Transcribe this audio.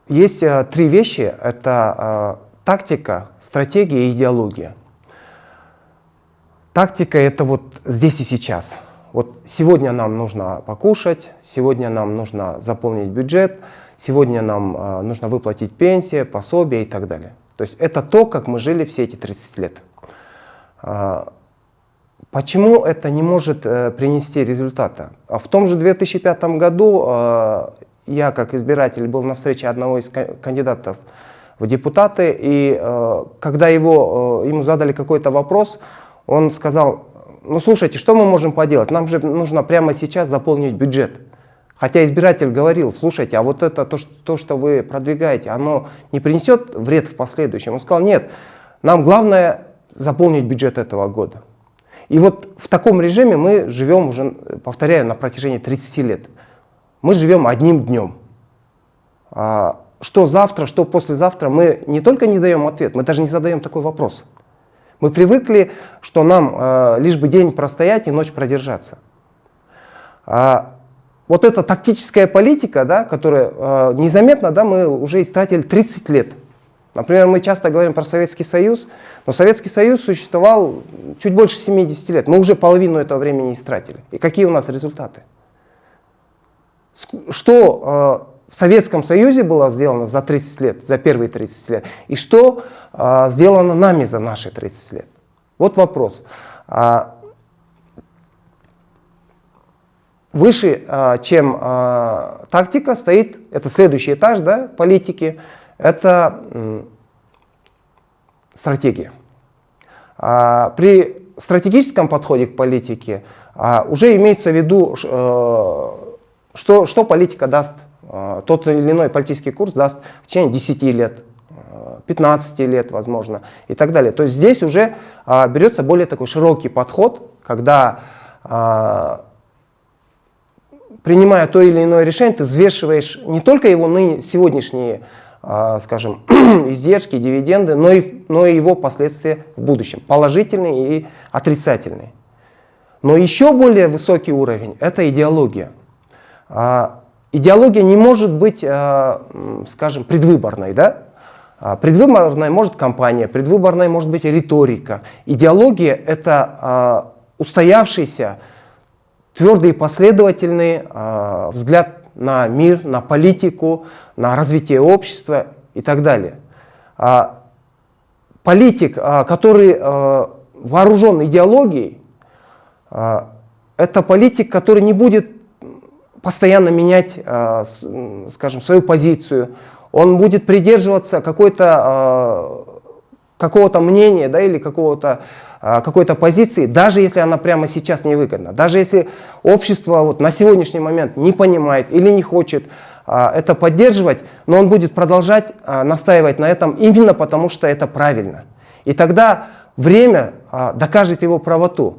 Есть три вещи. Это тактика, стратегия и идеология. Тактика — это вот здесь и сейчас. Вот сегодня нам нужно покушать, сегодня нам нужно заполнить бюджет, сегодня нам нужно выплатить пенсии, пособия и так далее. То есть это то, как мы жили все эти 30 лет. Почему это не может принести результата? В том же 2005 году я, как избиратель, был на встрече одного из кандидатов в депутаты, и когда ему задали какой-то вопрос, он сказал: ну слушайте, что мы можем поделать? Нам же нужно прямо сейчас заполнить бюджет. Хотя избиратель говорил: слушайте, а вот это то, что вы продвигаете, оно не принесет вред в последующем? Он сказал: нет, нам главное заполнить бюджет этого года. И вот в таком режиме мы живем уже, повторяю, на протяжении 30 лет. Мы живем одним днем. Что завтра, что послезавтра, мы не только не даем ответ, мы даже не задаем такой вопрос. Мы привыкли, что нам лишь бы день простоять и ночь продержаться. Вот эта тактическая политика, да, которая незаметно, да, мы уже истратили 30 лет. Например, мы часто говорим про Советский Союз, но Советский Союз существовал чуть больше 70 лет. Мы уже половину этого времени истратили. И какие у нас результаты? Что в Советском Союзе было сделано за 30 лет, за первые 30 лет, и что сделано нами за наши 30 лет? Вот вопрос. Выше, чем тактика, стоит, это следующий этаж, да, политики, это стратегия. При стратегическом подходе к политике уже имеется в виду, что политика даст, тот или иной политический курс даст в течение 10 лет, 15 лет, возможно, и так далее. То есть здесь уже берется более такой широкий подход, когда, принимая то или иное решение, ты взвешиваешь не только его сегодняшние, скажем, издержки, дивиденды, но и его последствия в будущем, положительные и отрицательные. Но еще более высокий уровень — это идеология. Идеология не может быть, скажем, предвыборной, да? Предвыборной может кампания, предвыборной может быть риторика. Идеология — это устоявшийся, твердый и последовательный взгляд на мир, на политику, на развитие общества и так далее. Политик, который вооружен идеологией, это политик, который не будет постоянно менять, скажем, свою позицию. Он будет придерживаться какого-то мнения, да, или какой-то позиции, даже если она прямо сейчас невыгодна. Даже если общество вот на сегодняшний момент не понимает или не хочет это поддерживать, но он будет продолжать настаивать на этом именно потому, что это правильно. И тогда время докажет его правоту.